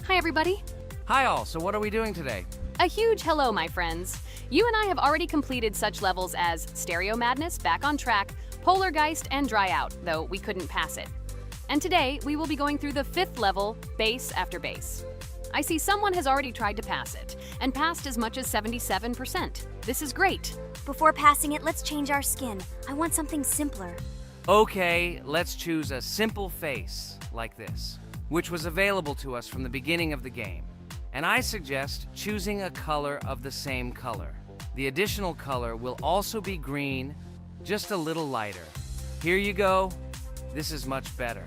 Hi, everybody. Hi all, so what are we doing today? A huge hello, my friends. You and I have already completed such levels as Stereo Madness, Back on Track, Polargeist, and Dry Out, though we couldn't pass it. And today, we will be going through the 5th level, Base After Base. I see someone has already tried to pass it, and passed as much as 77%. This is great. Before passing it, let's change our skin. I want something simpler. Okay, let's choose a simple face, like this, which was available to us from the beginning of the game. And I suggest choosing a color of the same color. The additional color will also be green, just a little lighter. Here you go. This is much better.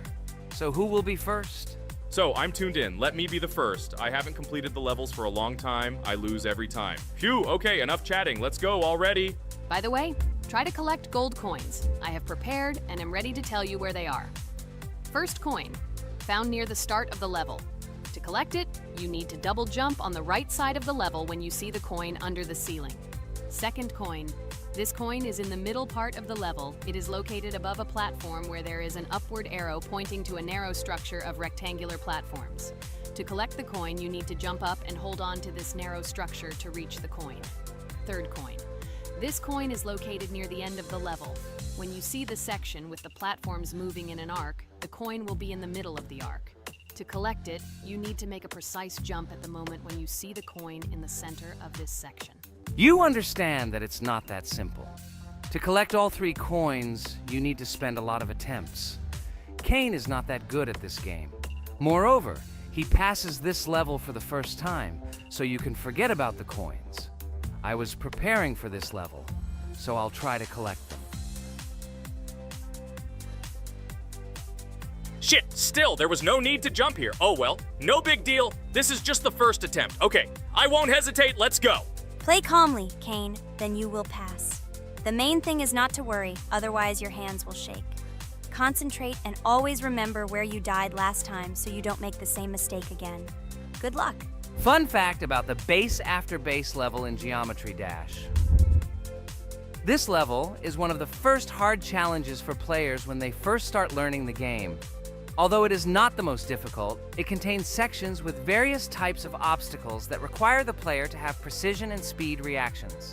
So who will be first? So, I'm tuned in. Let me be the first. I haven't completed the levels for a long time. I lose every time. Phew, okay, enough chatting. Let's go already. By the way, try to collect gold coins. I have prepared and am ready to tell you where they are. First coin, found near the start of the level. To collect it, you need to double jump on the right side of the level when you see the coin under the ceiling. Second coin. This coin is in the middle part of the level. It is located above a platform where there is an upward arrow pointing to a narrow structure of rectangular platforms. To collect the coin, you need to jump up and hold on to this narrow structure to reach the coin. Third coin. This coin is located near the end of the level. When you see the section with the platforms moving in an arc, the coin will be in the middle of the arc. To collect it, you need to make a precise jump at the moment when you see the coin in the center of this section. You understand that it's not that simple. To collect all 3 coins, you need to spend a lot of attempts. Kane is not that good at this game. Moreover, he passes this level for the first time, so you can forget about the coins. I was preparing for this level, so I'll try to collect them. Shit, still, there was no need to jump here. Oh well, no big deal. This is just the first attempt. Okay, I won't hesitate, let's go. Play calmly, Kane, then you will pass. The main thing is not to worry, otherwise your hands will shake. Concentrate and always remember where you died last time so you don't make the same mistake again. Good luck. Fun fact about the Base After Base level in Geometry Dash. This level is one of the first hard challenges for players when they first start learning the game. Although it is not the most difficult, it contains sections with various types of obstacles that require the player to have precision and speed reactions.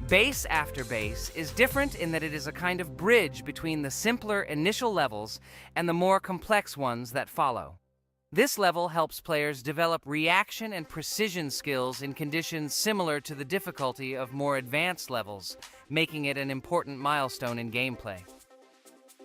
Base After Base is different in that it is a kind of bridge between the simpler initial levels and the more complex ones that follow. This level helps players develop reaction and precision skills in conditions similar to the difficulty of more advanced levels, making it an important milestone in gameplay.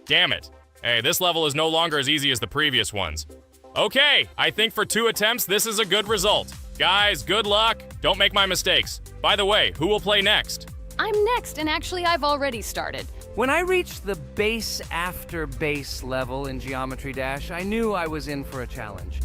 Damn it. Hey, this level is no longer as easy as the previous ones. Okay, I think for 2 attempts, this is a good result. Guys, good luck. Don't make my mistakes. By the way, who will play next? I'm next, and actually I've already started. When I reached the Base After Base level in Geometry Dash, I knew I was in for a challenge.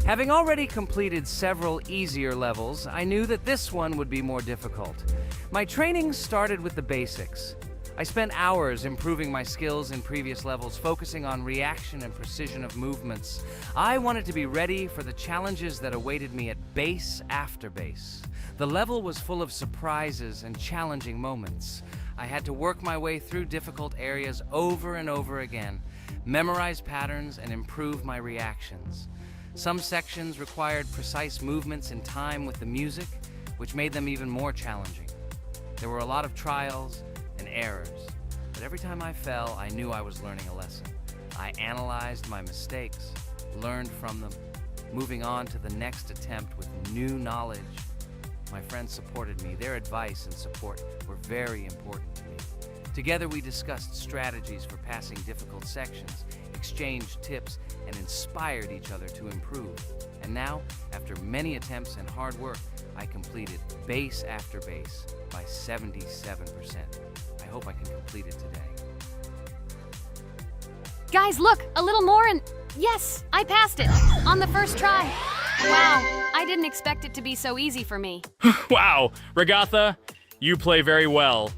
Having already completed several easier levels, I knew that this one would be more difficult. My training started with the basics. I spent hours improving my skills in previous levels, focusing on reaction and precision of movements. I wanted to be ready for the challenges that awaited me at Base After Base. The level was full of surprises and challenging moments. I had to work my way through difficult areas over and over again, memorize patterns, and improve my reactions. Some sections required precise movements in time with the music, which made them even more challenging. There were a lot of trials and errors, but every time I fell, I knew I was learning a lesson. I analyzed my mistakes, learned from them, moving on to the next attempt with new knowledge. My friends supported me. Their advice and support were very important to me. Together we discussed strategies for passing difficult sections, exchanged tips, and inspired each other to improve. And now, after many attempts and hard work, I completed Base After Base by 77%. I hope I can complete it today. Guys, look, a little more and yes, I passed it on the first try. Wow, I didn't expect it to be so easy for me. Wow, Ragatha, you play very well.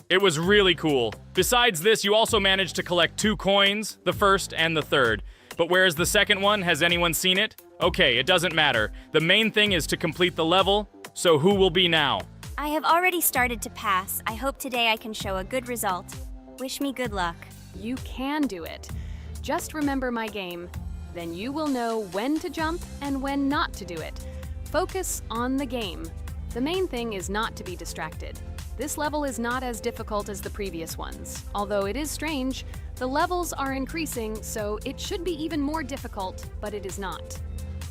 It was really cool. Besides this, you also managed to collect 2 coins, the first and the third. But where's the second one? Has anyone seen it? Okay, it doesn't matter. The main thing is to complete the level, so who will be now? I have already started to pass. I hope today I can show a good result. Wish me good luck. You can do it. Just remember my game. Then you will know when to jump and when not to do it. Focus on the game. The main thing is not to be distracted. This level is not as difficult as the previous ones. Although it is strange, the levels are increasing, so it should be even more difficult, but it is not.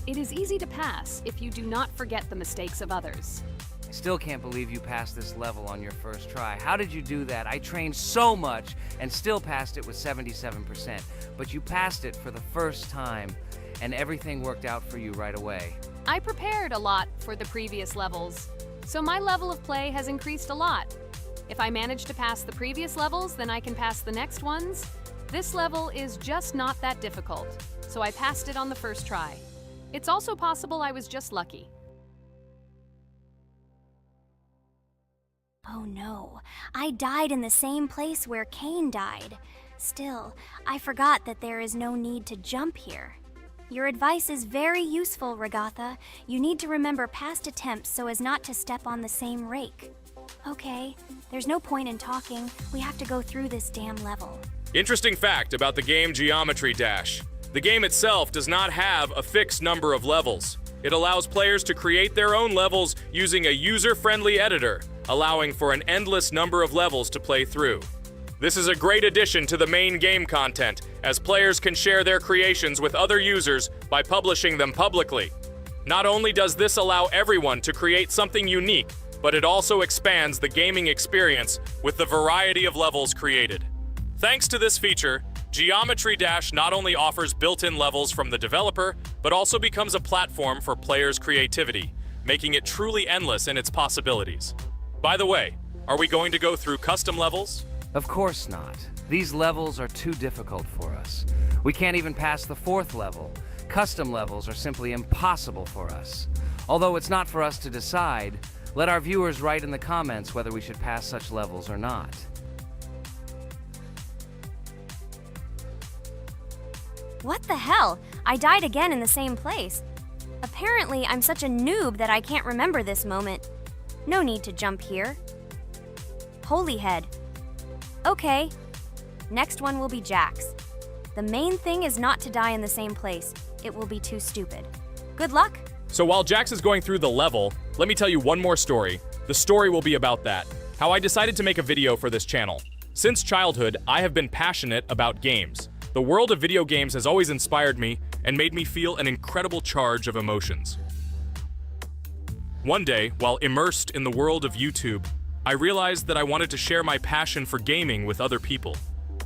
It is easy to pass if you do not forget the mistakes of others. I still can't believe you passed this level on your first try. How did you do that? I trained so much and still passed it with 77%. But you passed it for the first time, and everything worked out for you right away. I prepared a lot for the previous levels, so my level of play has increased a lot. If I manage to pass the previous levels, then I can pass the next ones. This level is just not that difficult, so I passed it on the first try. It's also possible I was just lucky. Oh no, I died in the same place where Cain died. Still, I forgot that there is no need to jump here. Your advice is very useful, Regatha. You need to remember past attempts so as not to step on the same rake. Okay, there's no point in talking. We have to go through this damn level. Interesting fact about the game Geometry Dash. The game itself does not have a fixed number of levels. It allows players to create their own levels using a user-friendly editor, allowing for an endless number of levels to play through. This is a great addition to the main game content, as players can share their creations with other users by publishing them publicly. Not only does this allow everyone to create something unique, but it also expands the gaming experience with the variety of levels created. Thanks to this feature, Geometry Dash not only offers built-in levels from the developer, but also becomes a platform for players' creativity, making it truly endless in its possibilities. By the way, are we going to go through custom levels? Of course not. These levels are too difficult for us. We can't even pass the 4th level. Custom levels are simply impossible for us. Although it's not for us to decide, let our viewers write in the comments whether we should pass such levels or not. What the hell? I died again in the same place. Apparently, I'm such a noob that I can't remember this moment. No need to jump here. Holy head. Okay. Next one will be Jax. The main thing is not to die in the same place. It will be too stupid. Good luck. So while Jax is going through the level, let me tell you one more story. The story will be about that. How I decided to make a video for this channel. Since childhood, I have been passionate about games. The world of video games has always inspired me and made me feel an incredible charge of emotions. One day, while immersed in the world of YouTube, I realized that I wanted to share my passion for gaming with other people.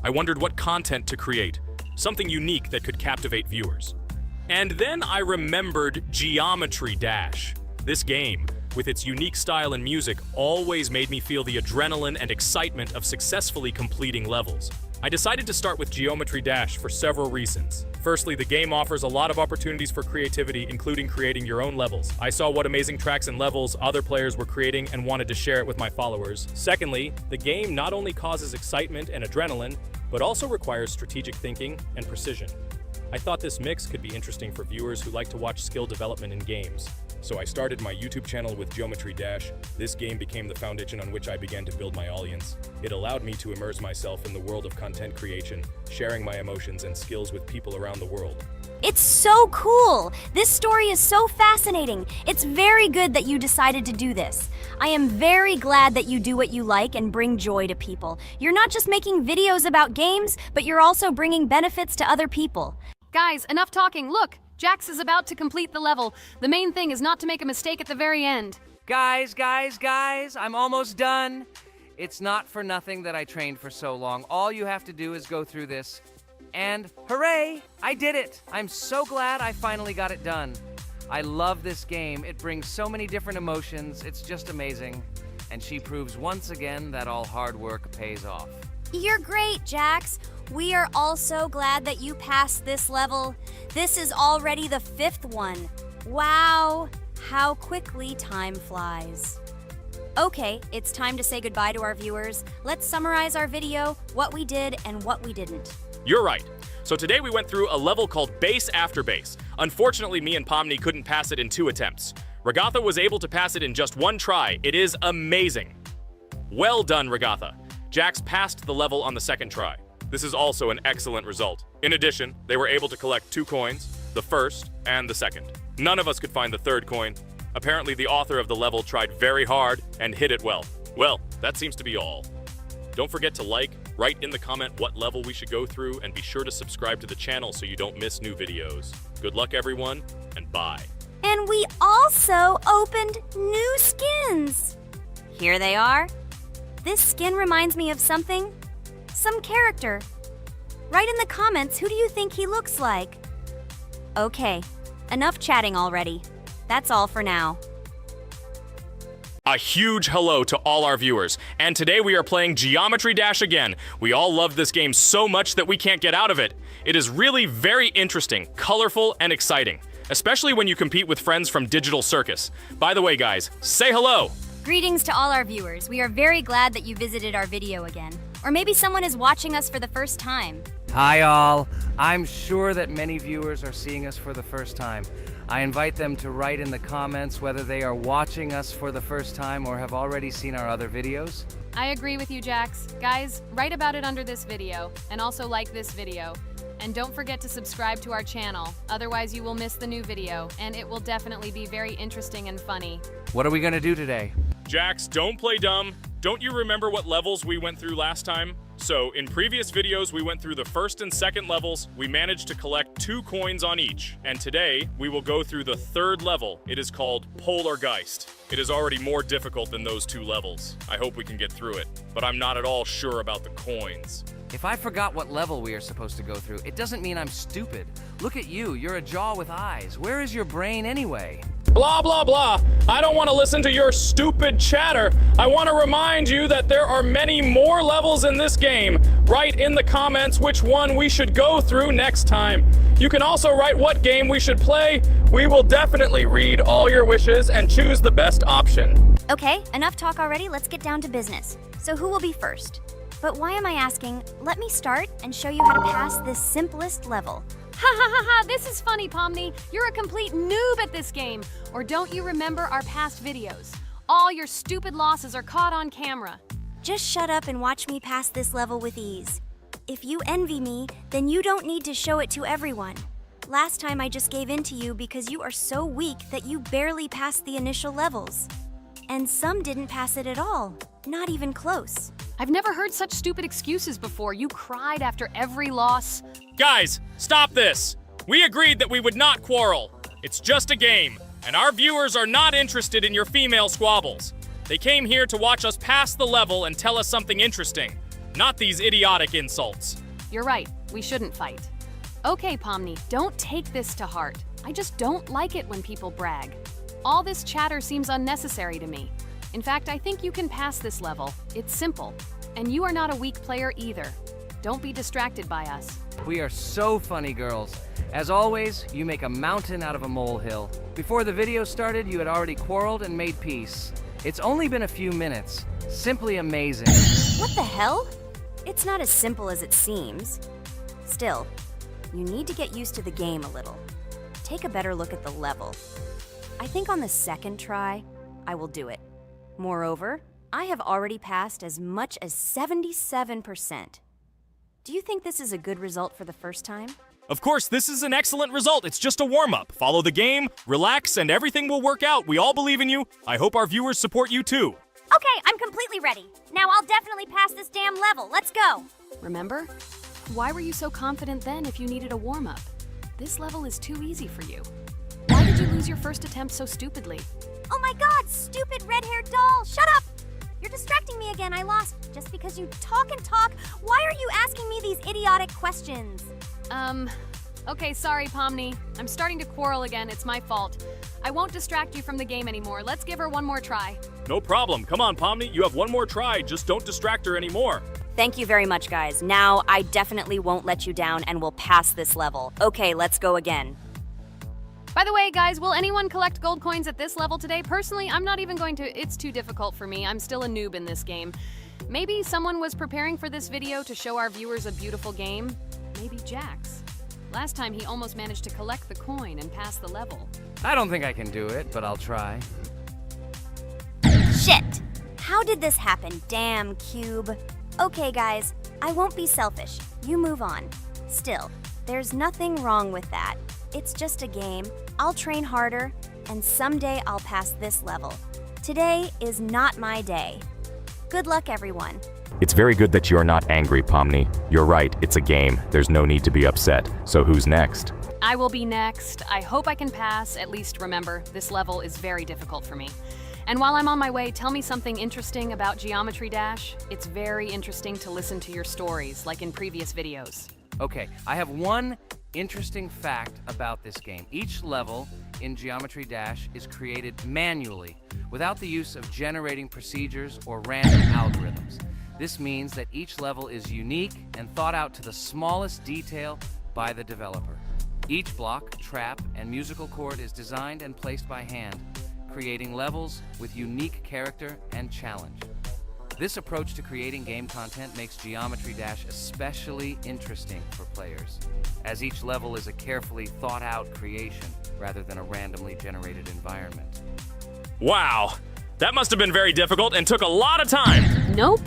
I wondered what content to create, something unique that could captivate viewers. And then I remembered Geometry Dash. This game, with its unique style and music, always made me feel the adrenaline and excitement of successfully completing levels. I decided to start with Geometry Dash for several reasons. Firstly, the game offers a lot of opportunities for creativity, including creating your own levels. I saw what amazing tracks and levels other players were creating and wanted to share it with my followers. Secondly, the game not only causes excitement and adrenaline, but also requires strategic thinking and precision. I thought this mix could be interesting for viewers who like to watch skill development in games. So I started my YouTube channel with Geometry Dash. This game became the foundation on which I began to build my audience. It allowed me to immerse myself in the world of content creation, sharing my emotions and skills with people around the world. It's so cool! This story is so fascinating. It's very good that you decided to do this. I am very glad that you do what you like and bring joy to people. You're not just making videos about games, but you're also bringing benefits to other people. Guys, enough talking. Look, Jax is about to complete the level. The main thing is not to make a mistake at the very end. Guys, I'm almost done. It's not for nothing that I trained for so long. All you have to do is go through this. And hooray, I did it. I'm so glad I finally got it done. I love this game. It brings so many different emotions. It's just amazing. And she proves once again that all hard work pays off. You're great, Jax. We are also glad that you passed this level. This is already the 5th one. Wow, how quickly time flies. Okay, it's time to say goodbye to our viewers. Let's summarize our video, what we did and what we didn't. You're right. So today we went through a level called Base After Base. Unfortunately, me and Pomni couldn't pass it in 2 attempts. Regatha was able to pass it in just 1 try. It is amazing. Well done, Regatha. Jax passed the level on the 2nd try. This is also an excellent result. In addition, they were able to collect 2 coins, the first and the second. None of us could find the third coin. Apparently, the author of the level tried very hard and hit it well. Well, that seems to be all. Don't forget to like, write in the comment what level we should go through, and be sure to subscribe to the channel so you don't miss new videos. Good luck, everyone, and bye. And we also opened new skins. Here they are. This skin reminds me of something. Some character. Write in the comments, who do you think he looks like? Okay, enough chatting already. That's all for now. A huge hello to all our viewers, and today we are playing Geometry Dash again. We all love this game so much that we can't get out of it. It is really very interesting, colorful, and exciting, especially when you compete with friends from Digital Circus. By the way, guys, say hello! Greetings to all our viewers. We are very glad that you visited our video again. Or maybe someone is watching us for the first time. Hi all. I'm sure that many viewers are seeing us for the first time. I invite them to write in the comments whether they are watching us for the first time or have already seen our other videos. I agree with you, Jax. Guys, write about it under this video, and also like this video. And don't forget to subscribe to our channel, otherwise you will miss the new video, and it will definitely be very interesting and funny. What are we gonna do today? Jax, don't play dumb. Don't you remember what levels we went through last time? So, in previous videos, we went through the first and second levels. We managed to collect 2 coins on each. And today, we will go through the third level. It is called Polargeist. It is already more difficult than those 2 levels. I hope we can get through it, but I'm not at all sure about the coins. If I forgot what level we are supposed to go through, it doesn't mean I'm stupid. Look at you, you're a jaw with eyes. Where is your brain anyway? Blah, blah, blah. I don't want to listen to your stupid chatter. I want to remind you that there are many more levels in this game. Write in the comments which one we should go through next time. You can also write what game we should play. We will definitely read all your wishes and choose the best option. Okay, enough talk already. Let's get down to business. So who will be first? But why am I asking? Let me start and show you how to pass this simplest level. Ha ha ha ha, this is funny, Pomni. You're a complete noob at this game. Or don't you remember our past videos? All your stupid losses are caught on camera. Just shut up and watch me pass this level with ease. If you envy me, then you don't need to show it to everyone. Last time I just gave in to you because you are so weak that you barely passed the initial levels. And some didn't pass it at all, not even close. I've never heard such stupid excuses before. You cried after every loss. Guys, stop this. We agreed that we would not quarrel. It's just a game, and our viewers are not interested in your female squabbles. They came here to watch us pass the level and tell us something interesting, not these idiotic insults. You're right, we shouldn't fight. Okay, Pomni, don't take this to heart. I just don't like it when people brag. All this chatter seems unnecessary to me. In fact, I think you can pass this level. It's simple. And you are not a weak player either. Don't be distracted by us. We are so funny, girls. As always, you make a mountain out of a molehill. Before the video started, you had already quarreled and made peace. It's only been a few minutes. Simply amazing. What the hell? It's not as simple as it seems. Still, you need to get used to the game a little. Take a better look at the level. I think on the second try, I will do it. Moreover, I have already passed as much as 77%. Do you think this is a good result for the first time? Of course, this is an excellent result. It's just a warm-up. Follow the game, relax, and everything will work out. We all believe in you. I hope our viewers support you too. Okay, I'm completely ready. Now I'll definitely pass this damn level. Let's go. Remember? Why were you so confident then if you needed a warm-up? This level is too easy for you. Why did you lose your first attempt so stupidly? Oh my god, stupid red-haired doll! Shut up! You're distracting me again. I lost. Just because you talk and talk, why are you asking me these idiotic questions? Okay, sorry, Pomni. I'm starting to quarrel again. It's my fault. I won't distract you from the game anymore. Let's give her one more try. No problem. Come on, Pomni. You have one more try. Just don't distract her anymore. Thank you very much, guys. Now, I definitely won't let you down and will pass this level. Okay, let's go again. By the way, guys, will anyone collect gold coins at this level today? Personally, I'm not even going to. It's too difficult for me. I'm still a noob in this game. Maybe someone was preparing for this video to show our viewers a beautiful game. Maybe Jax. Last time he almost managed to collect the coin and pass the level. I don't think I can do it, but I'll try. Shit! How did this happen? Damn, Cube. Okay, guys, I won't be selfish. you move on. Still, there's nothing wrong with that. It's just a game. I'll train harder, and someday I'll pass this level. Today is not my day. Good luck, everyone. It's very good that you're not angry, Pomni. You're right, it's a game. There's no need to be upset. So who's next? I will be next. I hope I can pass. At least remember, this level is very difficult for me. And while I'm on my way, tell me something interesting about Geometry Dash. It's very interesting to listen to your stories, like in previous videos. Okay, I have one interesting fact about this game. Each level in Geometry Dash is created manually, without the use of generating procedures or random algorithms. This means that each level is unique and thought out to the smallest detail by the developer. Each block, trap, and musical chord is designed and placed by hand, creating levels with unique character and challenge. This approach to creating game content makes Geometry Dash especially interesting for players, as each level is a carefully thought-out creation rather than a randomly generated environment. Wow, that must have been very difficult and took a lot of time. Nope.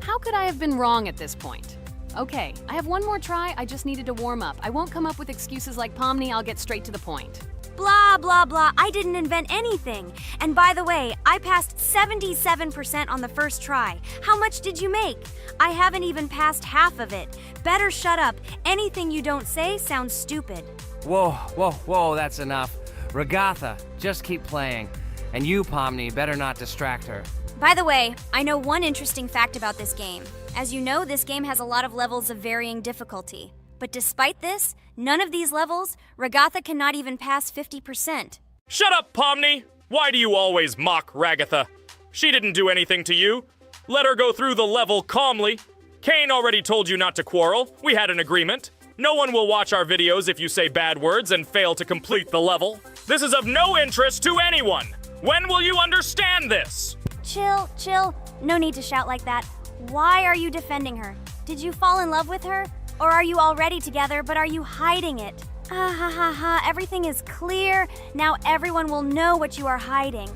How could I have been wrong at this point? Okay, I have one more try. I just needed to warm up. I won't come up with excuses like Pomni. I'll get straight to the point. Blah, blah, blah. I didn't invent anything. And by the way, I passed 77% on the first try. How much did you make? I haven't even passed half of it. Better shut up. Anything you don't say sounds stupid. Whoa, whoa, whoa, that's enough. Regatha, just keep playing. And you, Pomni, better not distract her. By the way, I know one interesting fact about this game. As you know, this game has a lot of levels of varying difficulty. But despite this, none of these levels, Regatha cannot even pass 50%. Shut up, Pomni! Why do you always mock Ragatha? She didn't do anything to you. Let her go through the level calmly. Kane already told you not to quarrel. We had an agreement. No one will watch our videos if you say bad words and fail to complete the level. This is of no interest to anyone. When will you understand this? Chill. No need to shout like that. Why are you defending her? Did you fall in love with her? Or are you already together, but are you hiding it? Ha, everything is clear. Now everyone will know what you are hiding.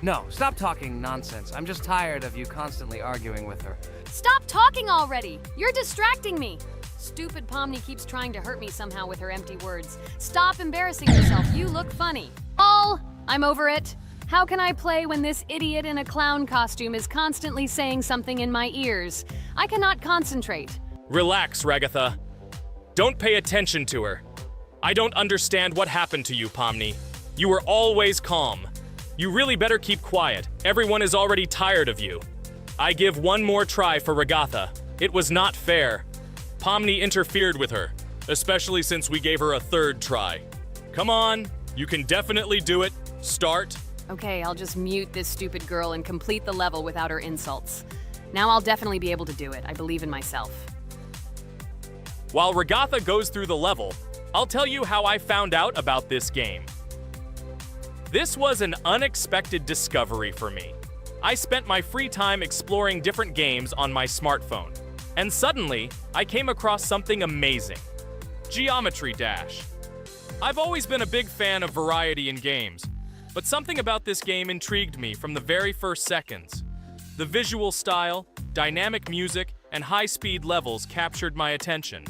No, stop talking nonsense. I'm just tired of you constantly arguing with her. Stop talking already! You're distracting me! Stupid Pomni keeps trying to hurt me somehow with her empty words. Stop embarrassing yourself. You look funny. I'm over it. How can I play when this idiot in a clown costume is constantly saying something in my ears? I cannot concentrate. Relax, Ragatha. Don't pay attention to her. I don't understand what happened to you, Pomni. You were always calm. You really better keep quiet. Everyone is already tired of you. I give one more try for Ragatha. It was not fair. Pomni interfered with her, especially since we gave her a third try. Come on, you can definitely do it. Start. Okay, I'll just mute this stupid girl and complete the level without her insults. Now I'll definitely be able to do it. I believe in myself. While Ragatha goes through the level, I'll tell you how I found out about this game. This was an unexpected discovery for me. I spent my free time exploring different games on my smartphone, and suddenly, I came across something amazing. Geometry Dash. I've always been a big fan of variety in games, but something about this game intrigued me from the very first seconds. The visual style, dynamic music, and high-speed levels captured my attention.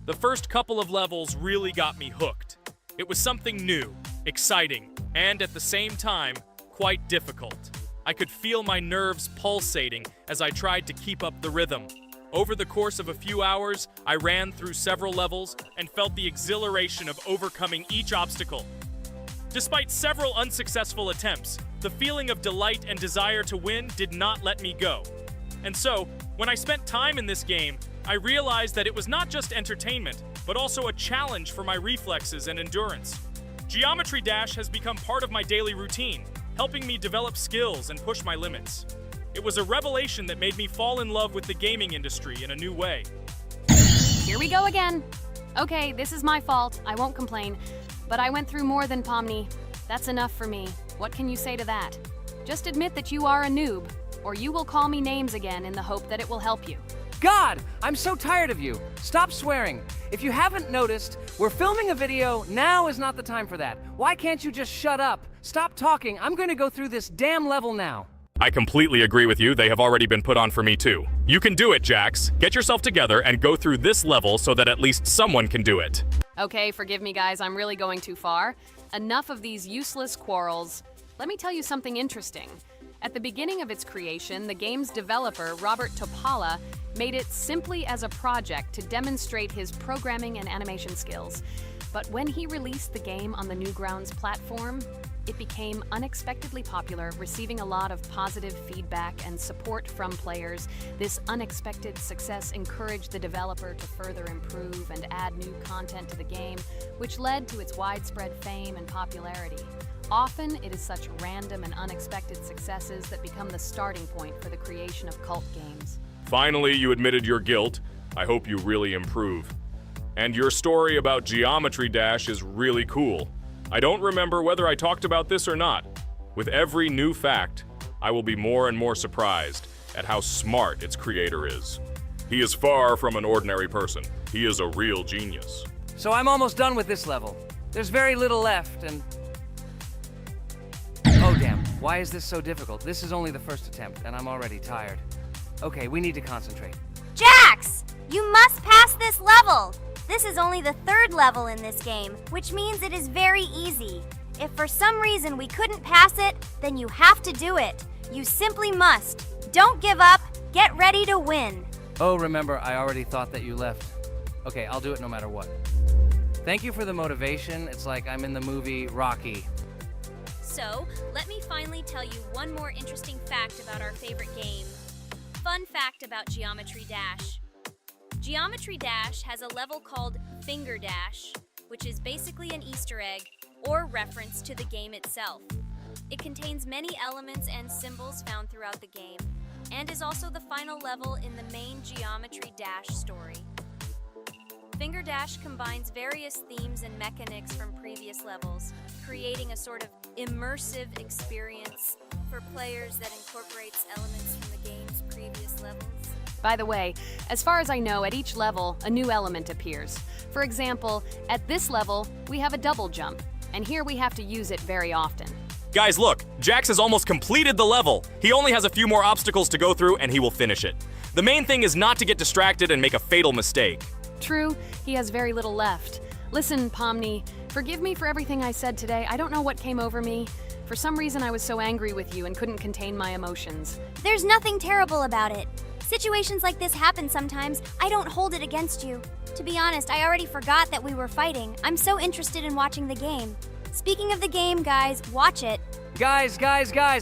The first couple of levels really got me hooked. It was something new, exciting, and at the same time, quite difficult. I could feel my nerves pulsating as I tried to keep up the rhythm. Over the course of a few hours, I ran through several levels and felt the exhilaration of overcoming each obstacle. Despite several unsuccessful attempts, the feeling of delight and desire to win did not let me go. And so, when I spent time in this game, I realized that it was not just entertainment, but also a challenge for my reflexes and endurance. Geometry Dash has become part of my daily routine, helping me develop skills and push my limits. It was a revelation that made me fall in love with the gaming industry in a new way. Here we go again. Okay, this is my fault. I won't complain. But I went through more than Pomni. That's enough for me. What can you say to that? Just admit that you are a noob, or you will call me names again in the hope that it will help you. God, I'm so tired of you. Stop swearing. If you haven't noticed, we're filming a video. Now is not the time for that. Why can't you just shut up? Stop talking. I'm going to go through this damn level now. I completely agree with you. They have already been put on for me too. You can do it, Jax. Get yourself together and go through this level so that at least someone can do it. Okay, forgive me guys, I'm really going too far. Enough of these useless quarrels. Let me tell you something interesting. At the beginning of its creation, the game's developer, Robert Topala, made it simply as a project to demonstrate his programming and animation skills. But when he released the game on the Newgrounds platform, it became unexpectedly popular, receiving a lot of positive feedback and support from players. This unexpected success encouraged the developer to further improve and add new content to the game, which led to its widespread fame and popularity. Often, it is such random and unexpected successes that become the starting point for the creation of cult games. Finally, you admitted your guilt. I hope you really improve. And your story about Geometry Dash is really cool. I don't remember whether I talked about this or not. With every new fact, I will be more and more surprised at how smart its creator is. He is far from an ordinary person. He is a real genius. So I'm almost done with this level. There's very little left, and... Oh damn, why is this so difficult? This is only the first attempt, and I'm already tired. Okay, we need to concentrate. Jax! You must pass this level! This is only the third level in this game, which means it is very easy. If for some reason we couldn't pass it, then you have to do it. You simply must. Don't give up. Get ready to win. Oh, remember, I already thought that you left. Okay, I'll do it no matter what. Thank you for the motivation. It's like I'm in the movie Rocky. So, let me finally tell you one more interesting fact about our favorite game. Fun fact about Geometry Dash. Geometry Dash has a level called Finger Dash, which is basically an Easter egg or reference to the game itself. It contains many elements and symbols found throughout the game, and is also the final level in the main Geometry Dash story. Finger Dash combines various themes and mechanics from previous levels, creating a sort of immersive experience for players that incorporates elements from the game's previous levels. By the way, as far as I know, at each level, a new element appears. For example, at this level, we have a double jump, and here we have to use it very often. Guys, look, Jax has almost completed the level. He only has a few more obstacles to go through and he will finish it. The main thing is not to get distracted and make a fatal mistake. True, he has very little left. Listen, Pomni, forgive me for everything I said today. I don't know what came over me. For some reason, I was so angry with you and couldn't contain my emotions. There's nothing terrible about it. Situations like this happen sometimes. I don't hold it against you. To be honest, I already forgot that we were fighting. I'm so interested in watching the game. Speaking of the game, guys, watch it. Guys,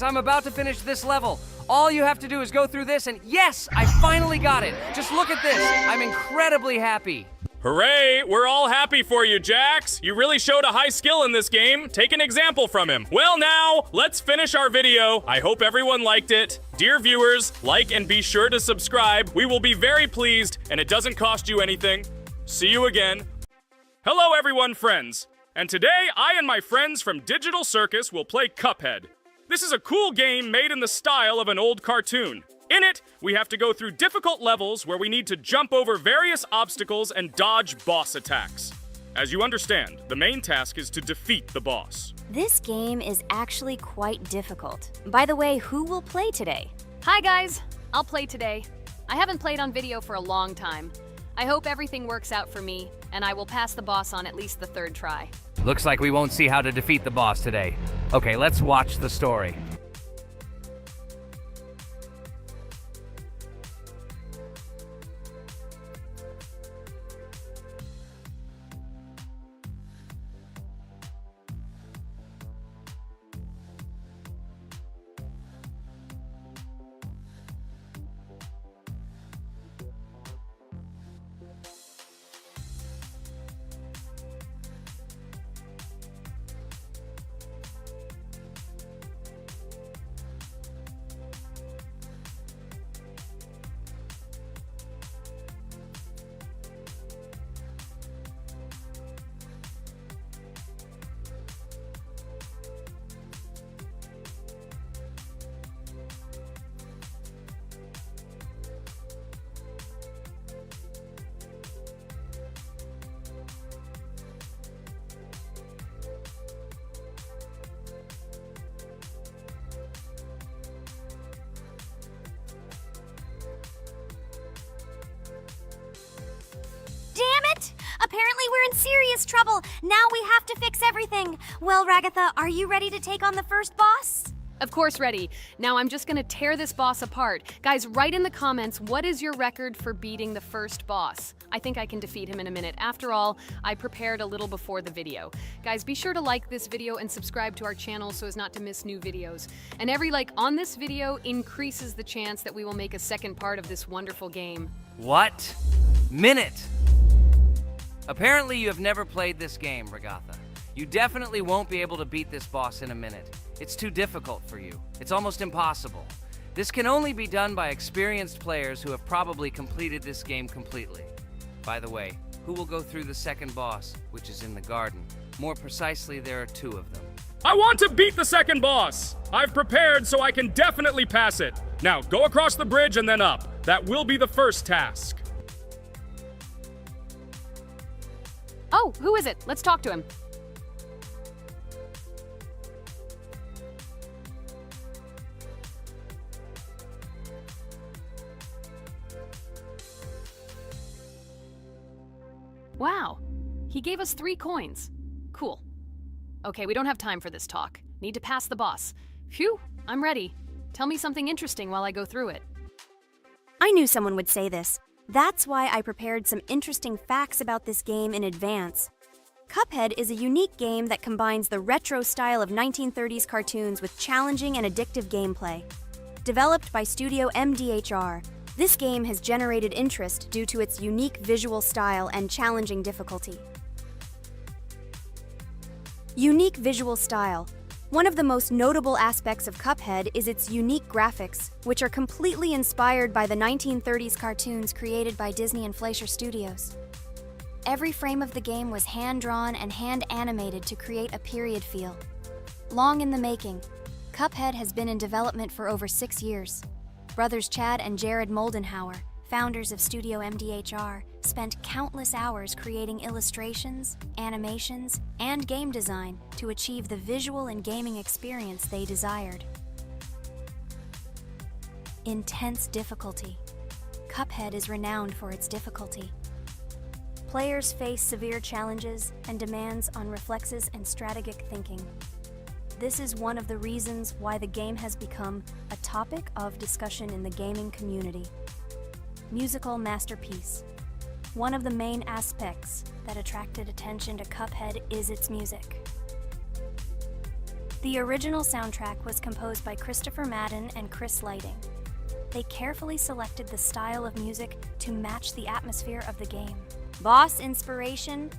I'm about to finish this level. All you have to do is go through this, and yes, I finally got it. Just look at this. I'm incredibly happy. Hooray! We're all happy for you, Jax! You really showed a high skill in this game. Take an example from him. Well now, let's finish our video. I hope everyone liked it. Dear viewers, like and be sure to subscribe. We will be very pleased, and it doesn't cost you anything. See you again. Hello everyone, friends. And today, I and my friends from Digital Circus will play Cuphead. This is a cool game made in the style of an old cartoon. In it, we have to go through difficult levels where we need to jump over various obstacles and dodge boss attacks. As you understand, the main task is to defeat the boss. This game is actually quite difficult. By the way, who will play today? Hi guys, I'll play today. I haven't played on video for a long time. I hope everything works out for me, and I will pass the boss on at least the third try. Looks like we won't see how to defeat the boss today. Okay, let's watch the story. Apparently we're in serious trouble. Now we have to fix everything. Well, Ragatha, are you ready to take on the first boss? Of course, ready. Now I'm just gonna tear this boss apart. Guys, write in the comments, what is your record for beating the first boss? I think I can defeat him in a minute. After all, I prepared a little before the video. Guys, be sure to like this video and subscribe to our channel so as not to miss new videos. And every like on this video increases the chance that we will make a second part of this wonderful game. What? Minute! Apparently you have never played this game, Ragatha. You definitely won't be able to beat this boss in a minute. It's too difficult for you. It's almost impossible. This can only be done by experienced players who have probably completed this game completely. By the way, who will go through the second boss, which is in the garden? More precisely, there are 2 of them. I want to beat the second boss! I've prepared so I can definitely pass it. Now, go across the bridge and then up. That will be the first task. Oh, who is it? Let's talk to him. Wow, he gave us 3 coins. Cool. Okay, we don't have time for this talk. Need to pass the boss. Phew, I'm ready. Tell me something interesting while I go through it. I knew someone would say this. That's why I prepared some interesting facts about this game in advance. Cuphead is a unique game that combines the retro style of 1930s cartoons with challenging and addictive gameplay. Developed by Studio MDHR, this game has generated interest due to its unique visual style and challenging difficulty. Unique visual style. One of the most notable aspects of Cuphead is its unique graphics, which are completely inspired by the 1930s cartoons created by Disney and Fleischer Studios. Every frame of the game was hand-drawn and hand-animated to create a period feel. Long in the making, Cuphead has been in development for over 6 years. Brothers Chad and Jared Moldenhauer, founders of Studio MDHR, spent countless hours creating illustrations, animations, and game design to achieve the visual and gaming experience they desired. Intense difficulty. Cuphead is renowned for its difficulty. Players face severe challenges and demands on reflexes and strategic thinking. This is one of the reasons why the game has become a topic of discussion in the gaming community. Musical masterpiece. One of the main aspects that attracted attention to Cuphead is its music. The original soundtrack was composed by Christopher Madden and Chris Lighting. They carefully selected the style of music to match the atmosphere of the game. Boss inspiration.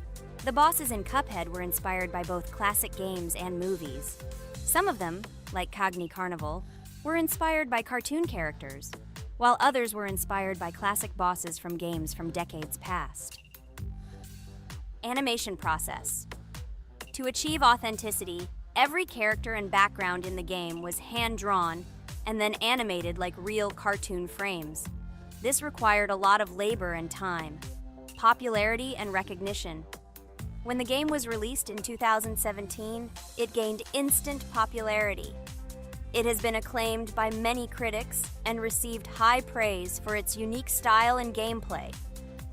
The bosses in Cuphead were inspired by both classic games and movies. Some of them, like Cogni Carnival, were inspired by cartoon characters, while others were inspired by classic bosses from games from decades past. Animation process. To achieve authenticity, every character and background in the game was hand-drawn and then animated like real cartoon frames. This required a lot of labor and time. Popularity and recognition. When the game was released in 2017, it gained instant popularity. It has been acclaimed by many critics and received high praise for its unique style and gameplay.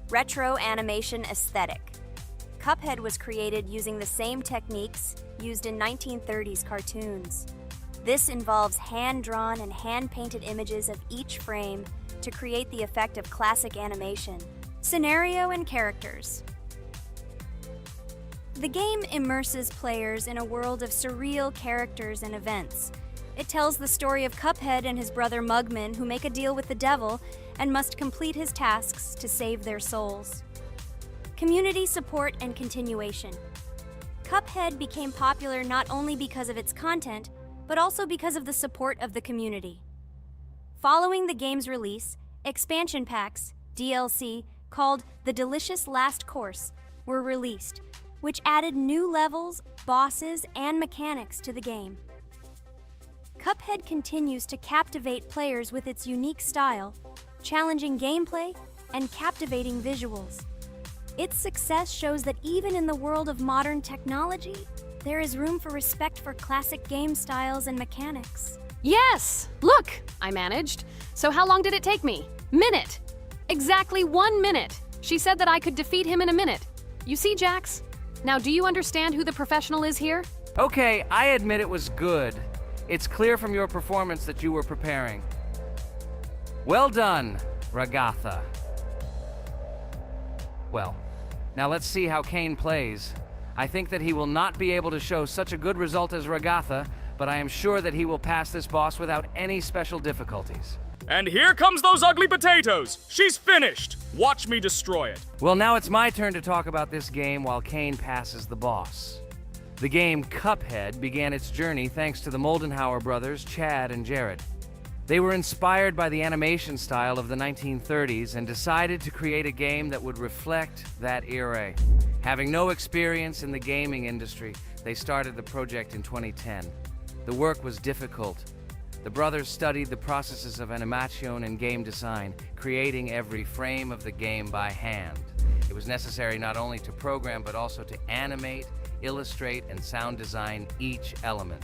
Retro animation aesthetic. Cuphead was created using the same techniques used in 1930s cartoons. This involves hand-drawn and hand-painted images of each frame to create the effect of classic animation. Scenario and characters. The game immerses players in a world of surreal characters and events. It tells the story of Cuphead and his brother Mugman, who make a deal with the devil and must complete his tasks to save their souls. Community support and continuation. Cuphead became popular not only because of its content, but also because of the support of the community. Following the game's release, expansion packs, DLC, called The Delicious Last Course, were released, which added new levels, bosses, and mechanics to the game. Cuphead continues to captivate players with its unique style, challenging gameplay, and captivating visuals. Its success shows that even in the world of modern technology, there is room for respect for classic game styles and mechanics. Yes! Look! I managed. So how long did it take me? Minute! Exactly 1 minute! She said that I could defeat him in a minute. You see, Jax? Now, do you understand who the professional is here? Okay, I admit it was good. It's clear from your performance that you were preparing. Well done, Ragatha. Well, now let's see how Kane plays. I think that he will not be able to show such a good result as Ragatha, but I am sure that he will pass this boss without any special difficulties. And here comes those ugly potatoes! She's finished! Watch me destroy it. Well, now it's my turn to talk about this game while Kane passes the boss. The game Cuphead began its journey thanks to the Moldenhauer brothers, Chad and Jared. They were inspired by the animation style of the 1930s and decided to create a game that would reflect that era. Having no experience in the gaming industry, they started the project in 2010. The work was difficult. The brothers studied the processes of animation and game design, creating every frame of the game by hand. It was necessary not only to program, but also to animate, illustrate, and sound design each element.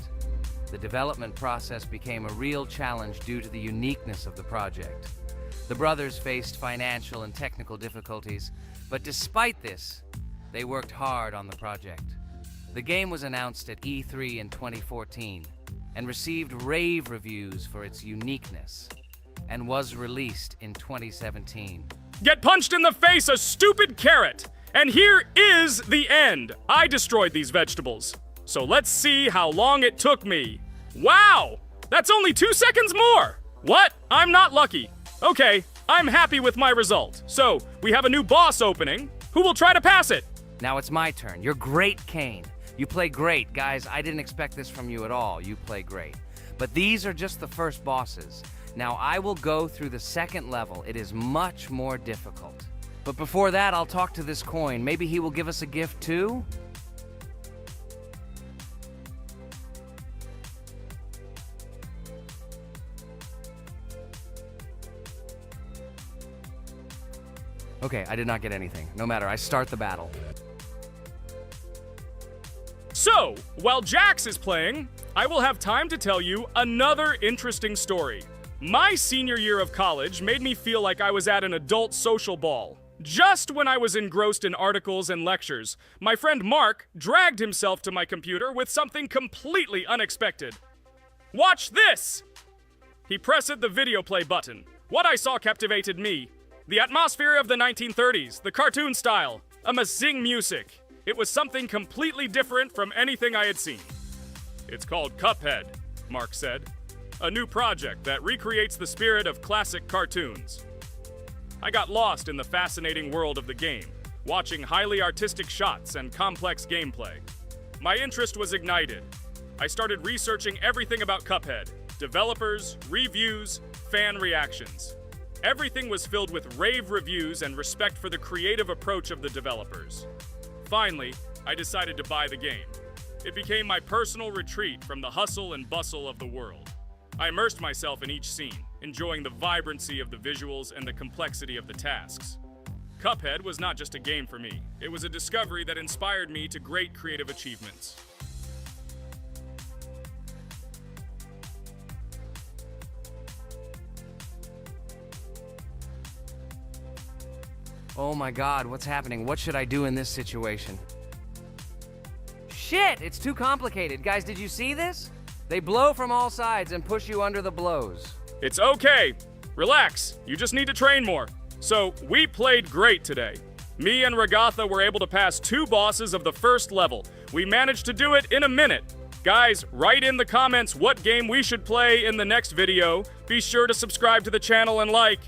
The development process became a real challenge due to the uniqueness of the project. The brothers faced financial and technical difficulties, but despite this, they worked hard on the project. The game was announced at E3 in 2014 and received rave reviews for its uniqueness, and was released in 2017. Get punched in the face, a stupid carrot! And here is the end. I destroyed these vegetables. So let's see how long it took me. Wow! That's only 2 seconds more! What? I'm not lucky. Okay, I'm happy with my result. So, we have a new boss opening. Who will try to pass it? Now it's my turn. You're great, Kane. You play great. Guys, I didn't expect this from you at all. You play great. But these are just the first bosses. Now I will go through the second level. It is much more difficult. But before that, I'll talk to this coin. Maybe he will give us a gift too? Okay, I did not get anything. No matter, I start the battle. So, while Jax is playing, I will have time to tell you another interesting story. My senior year of college made me feel like I was at an adult social ball. Just when I was engrossed in articles and lectures, my friend Mark dragged himself to my computer with something completely unexpected. Watch this! He pressed the video play button. What I saw captivated me. The atmosphere of the 1930s, the cartoon style, amazing music. It was something completely different from anything I had seen. It's called Cuphead, Mark said. A new project that recreates the spirit of classic cartoons. I got lost in the fascinating world of the game, watching highly artistic shots and complex gameplay. My interest was ignited. I started researching everything about Cuphead, developers, reviews, fan reactions. Everything was filled with rave reviews and respect for the creative approach of the developers. Finally, I decided to buy the game. It became my personal retreat from the hustle and bustle of the world. I immersed myself in each scene, enjoying the vibrancy of the visuals and the complexity of the tasks. Cuphead was not just a game for me. It was a discovery that inspired me to great creative achievements. Oh my god, what's happening? What should I do in this situation? Shit, it's too complicated. Guys, did you see this? They blow from all sides and push you under the blows. It's okay. Relax. You just need to train more. So, we played great today. Me and Ragatha were able to pass 2 bosses of the first level. We managed to do it in a minute. Guys, write in the comments what game we should play in the next video. Be sure to subscribe to the channel and like.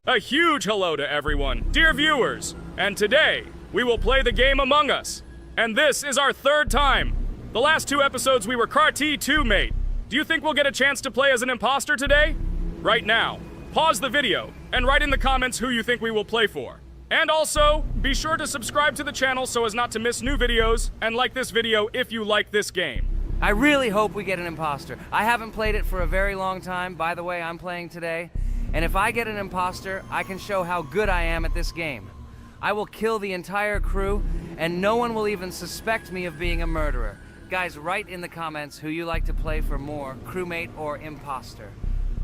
A huge hello to everyone, dear viewers. And today, we will play the game Among Us. And this is our 3rd time. The last 2 episodes we were CAR-T 2 mate. Do you think we'll get a chance to play as an imposter today? Right now, pause the video and write in the comments who you think we will play for. And also, be sure to subscribe to the channel so as not to miss new videos, and like this video if you like this game. I really hope we get an imposter. I haven't played it for a very long time. By the way, I'm playing today. And if I get an imposter, I can show how good I am at this game. I will kill the entire crew, and no one will even suspect me of being a murderer. Guys, write in the comments who you like to play for more, crewmate or imposter.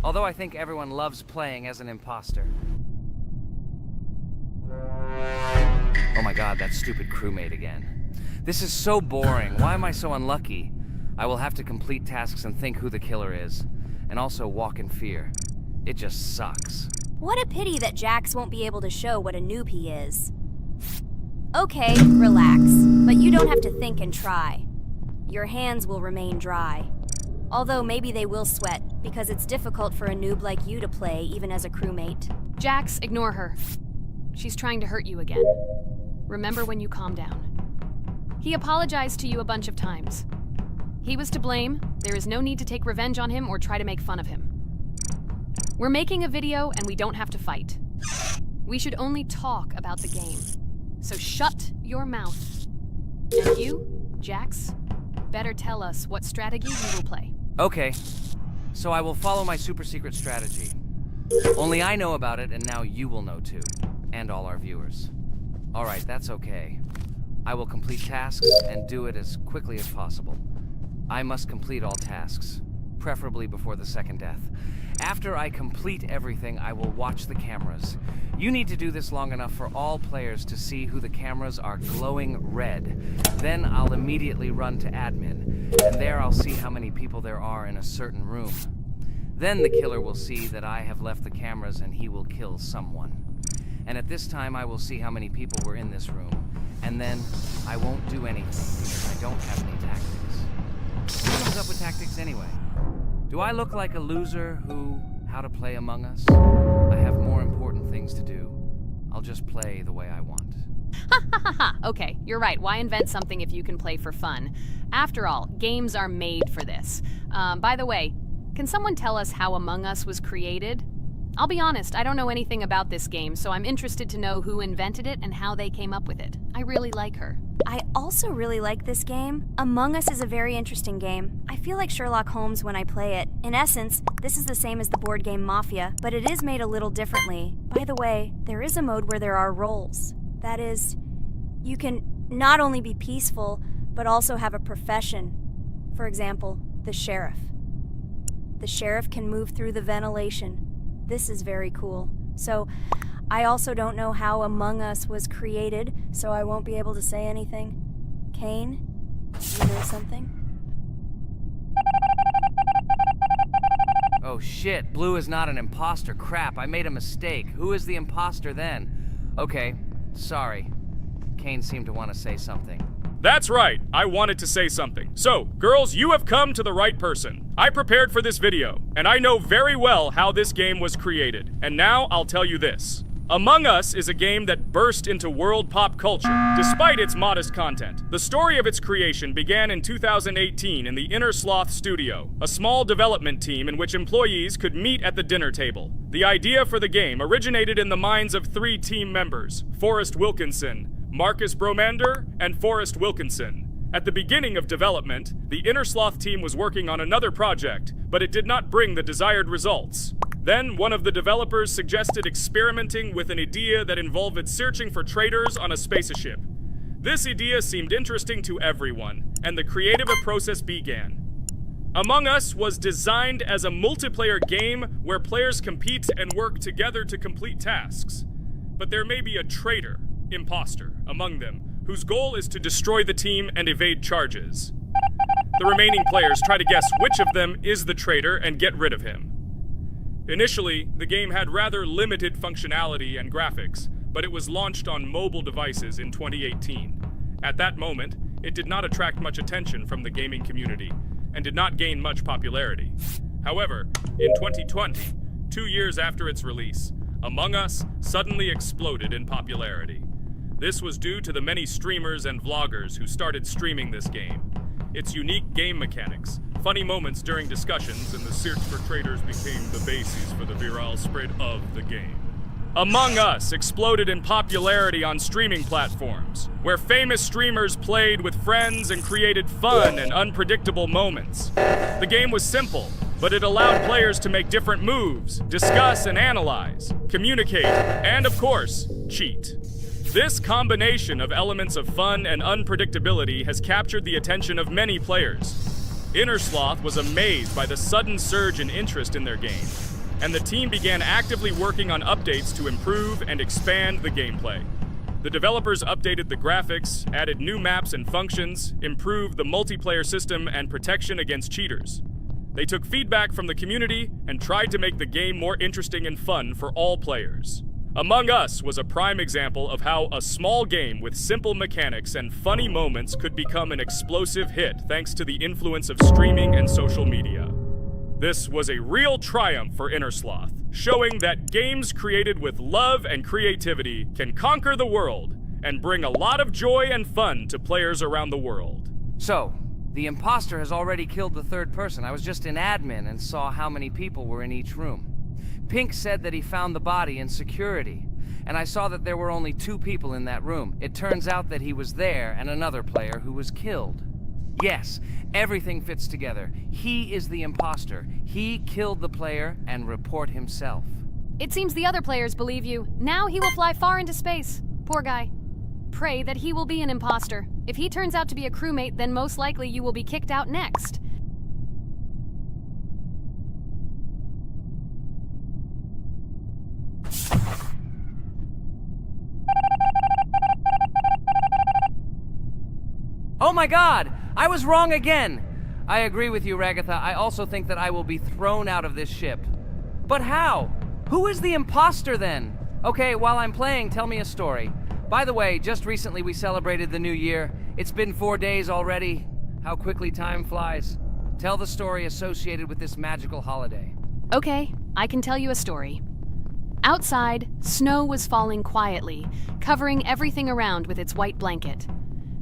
Although I think everyone loves playing as an imposter. Oh my god, that stupid crewmate again. This is so boring. Why am I so unlucky? I will have to complete tasks and think who the killer is, and also walk in fear. It just sucks. What a pity that Jax won't be able to show what a noob he is. Okay, relax, but you don't have to think and try. Your hands will remain dry. Although maybe they will sweat, because it's difficult for a noob like you to play, even as a crewmate. Jax, ignore her. She's trying to hurt you again. Remember when you calm down. He apologized to you a bunch of times. He was to blame. There is no need to take revenge on him or try to make fun of him. We're making a video and we don't have to fight. We should only talk about the game. So shut your mouth. And you, Jax, better tell us what strategy you will play. Okay, so I will follow my super secret strategy. Only I know about it, and now you will know too. And all our viewers. Alright, that's okay. I will complete tasks and do it as quickly as possible. I must complete all tasks, preferably before the second death. After I complete everything, I will watch the cameras. You need to do this long enough for all players to see who the cameras are glowing red. Then I'll immediately run to admin, and there I'll see how many people there are in a certain room. Then the killer will see that I have left the cameras and he will kill someone. And at this time I will see how many people were in this room. And then I won't do anything because I don't have any tactics. Who comes up with tactics anyway? Do I look like a loser who, how to play Among Us? I have more important things to do. I'll just play the way I want. Ha ha ha ha! Okay, you're right. Why invent something if you can play for fun? After all, games are made for this. By the way, can someone tell us how Among Us was created? I'll be honest, I don't know anything about this game, so I'm interested to know who invented it and how they came up with it. I really like her. I also really like this game. Among Us is a very interesting game. I feel like Sherlock Holmes when I play it. In essence, this is the same as the board game Mafia, but it is made a little differently. By the way, there is a mode where there are roles. That is, you can not only be peaceful, but also have a profession. For example, the sheriff. The sheriff can move through the ventilation. This is very cool. So, I also don't know how Among Us was created, so I won't be able to say anything. Kane, you know something? Oh shit, Blue is not an imposter. Crap, I made a mistake. Who is the imposter then? Okay, sorry. Kane seemed to want to say something. That's right, I wanted to say something. So, girls, you have come to the right person. I prepared for this video, and I know very well how this game was created. And now I'll tell you this. Among Us is a game that burst into world pop culture, despite its modest content. The story of its creation began in 2018 in the Inner Sloth Studio, a small development team in which employees could meet at the dinner table. The idea for the game originated in the minds of 3 team members, Forrest Wilkinson, Marcus Bromander, and Forrest Wilkinson. At the beginning of development, the Inner Sloth team was working on another project, but it did not bring the desired results. Then, one of the developers suggested experimenting with an idea that involved searching for traitors on a spaceship. This idea seemed interesting to everyone, and the creative process began. Among Us was designed as a multiplayer game where players compete and work together to complete tasks. But there may be a traitor, imposter, among them, whose goal is to destroy the team and evade charges. The remaining players try to guess which of them is the traitor and get rid of him. Initially, the game had rather limited functionality and graphics, but it was launched on mobile devices in 2018. At that moment, it did not attract much attention from the gaming community, and did not gain much popularity. However, in 2020, 2 years after its release, Among Us suddenly exploded in popularity. This was due to the many streamers and vloggers who started streaming this game. Its unique game mechanics, funny moments during discussions, and the search for traitors became the basis for the viral spread of the game. Among Us exploded in popularity on streaming platforms, where famous streamers played with friends and created fun and unpredictable moments. The game was simple, but it allowed players to make different moves, discuss and analyze, communicate, and of course, cheat. This combination of elements of fun and unpredictability has captured the attention of many players. Inner Sloth was amazed by the sudden surge in interest in their game, and the team began actively working on updates to improve and expand the gameplay. The developers updated the graphics, added new maps and functions, improved the multiplayer system and protection against cheaters. They took feedback from the community and tried to make the game more interesting and fun for all players. Among Us was a prime example of how a small game with simple mechanics and funny moments could become an explosive hit thanks to the influence of streaming and social media. This was a real triumph for Innersloth, showing that games created with love and creativity can conquer the world and bring a lot of joy and fun to players around the world. So, the imposter has already killed the third person. I was just in admin and saw how many people were in each room. Pink said that he found the body in security, and I saw that there were only 2 people in that room. It turns out that he was there and another player who was killed. Yes, everything fits together. He is the imposter. He killed the player and report himself. It seems the other players believe you. Now he will fly far into space. Poor guy. Pray that he will be an imposter. If he turns out to be a crewmate, then most likely you will be kicked out next. Oh my god! I was wrong again! I agree with you, Ragatha. I also think that I will be thrown out of this ship. But how? Who is the imposter then? Okay, while I'm playing, tell me a story. By the way, just recently we celebrated the new year. It's been 4 days already. How quickly time flies. Tell the story associated with this magical holiday. Okay, I can tell you a story. Outside, snow was falling quietly, covering everything around with its white blanket.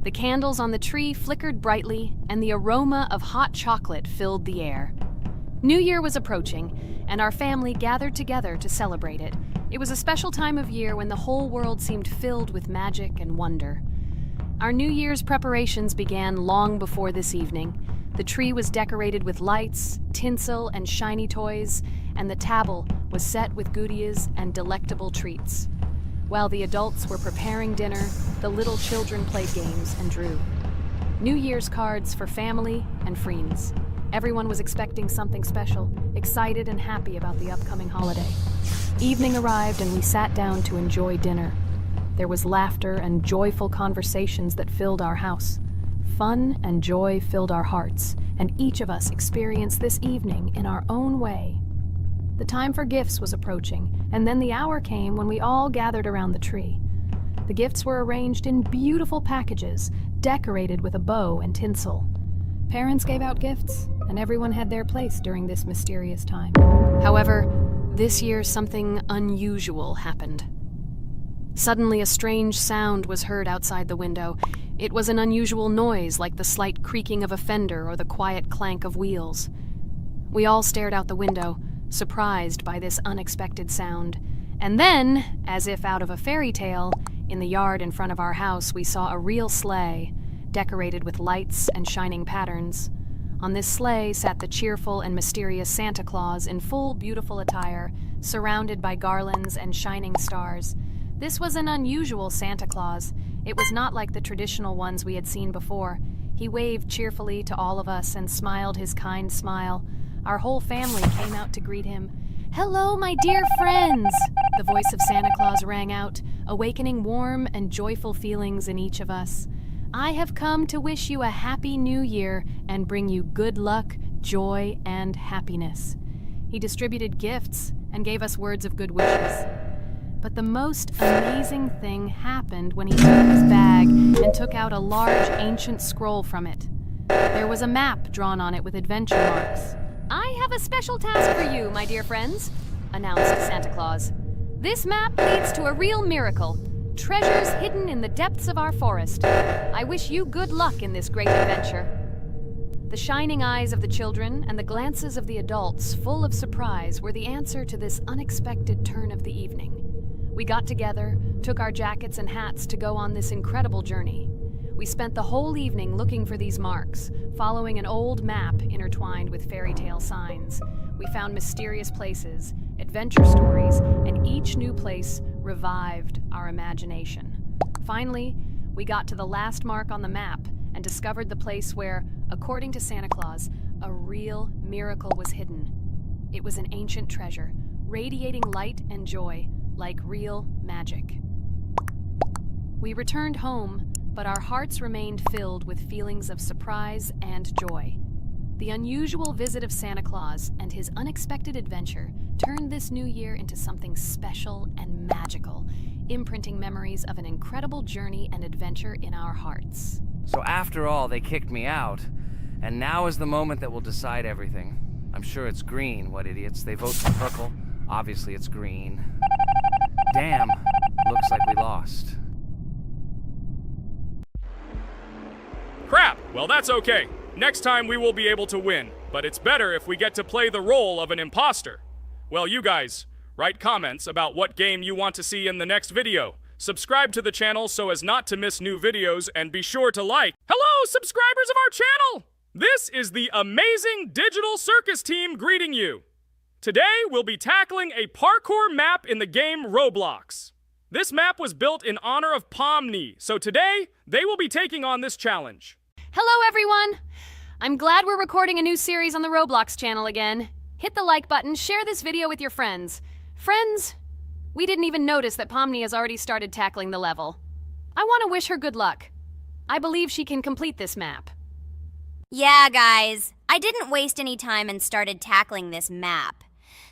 The candles on the tree flickered brightly, and the aroma of hot chocolate filled the air. New Year was approaching, and our family gathered together to celebrate it. It was a special time of year when the whole world seemed filled with magic and wonder. Our New Year's preparations began long before this evening. The tree was decorated with lights, tinsel, and shiny toys, and the table was set with goodies and delectable treats. While the adults were preparing dinner, the little children played games and drew. New Year's cards for family and friends. Everyone was expecting something special, excited and happy about the upcoming holiday. Evening arrived and we sat down to enjoy dinner. There was laughter and joyful conversations that filled our house. Fun and joy filled our hearts, and each of us experienced this evening in our own way. The time for gifts was approaching, and then the hour came when we all gathered around the tree. The gifts were arranged in beautiful packages, decorated with a bow and tinsel. Parents gave out gifts, and everyone had their place during this mysterious time. However, this year something unusual happened. Suddenly a strange sound was heard outside the window. It was an unusual noise, like the slight creaking of a fender or the quiet clank of wheels. We all stared out the window, surprised by this unexpected sound. And then, as if out of a fairy tale, in the yard in front of our house we saw a real sleigh, decorated with lights and shining patterns. On this sleigh sat the cheerful and mysterious Santa Claus in full beautiful attire, surrounded by garlands and shining stars. This was an unusual Santa Claus. It was not like the traditional ones we had seen before. He waved cheerfully to all of us and smiled his kind smile. Our whole family came out to greet him. "Hello, my dear friends!" The voice of Santa Claus rang out, awakening warm and joyful feelings in each of us. "I have come to wish you a happy new year and bring you good luck, joy, and happiness." He distributed gifts and gave us words of good wishes. But the most amazing thing happened when he took his bag and took out a large ancient scroll from it. There was a map drawn on it with adventure marks. "I have a special task for you, my dear friends," announced Santa Claus. "This map leads to a real miracle. Treasures hidden in the depths of our forest. I wish you good luck in this great adventure." The shining eyes of the children and the glances of the adults, full of surprise, were the answer to this unexpected turn of the evening. We got together, took our jackets and hats to go on this incredible journey. We spent the whole evening looking for these marks, following an old map intertwined with fairy tale signs. We found mysterious places, adventure stories, and each new place revived our imagination. Finally, we got to the last mark on the map and discovered the place where, according to Santa Claus, a real miracle was hidden. It was an ancient treasure, radiating light and joy, like real magic. We returned home, but our hearts remained filled with feelings of surprise and joy. The unusual visit of Santa Claus and his unexpected adventure turned this new year into something special and magical, imprinting memories of an incredible journey and adventure in our hearts. So after all, they kicked me out, and now is the moment that will decide everything. I'm sure it's green, what idiots. They vote for purple. Obviously it's green. Damn, looks like we lost. Crap! Well, that's okay. Next time we will be able to win, but it's better if we get to play the role of an imposter. Well, you guys, write comments about what game you want to see in the next video. Subscribe to the channel so as not to miss new videos, and be sure to like. Hello, subscribers of our channel! This is the amazing Digital Circus team greeting you. Today, we'll be tackling a parkour map in the game Roblox. This map was built in honor of Pomni, so today, they will be taking on this challenge. Hello, everyone! I'm glad we're recording a new series on the Roblox channel again. Hit the like button, share this video with your friends. Friends, we didn't even notice that Pomni has already started tackling the level. I want to wish her good luck. I believe she can complete this map. Yeah, guys, I didn't waste any time and started tackling this map.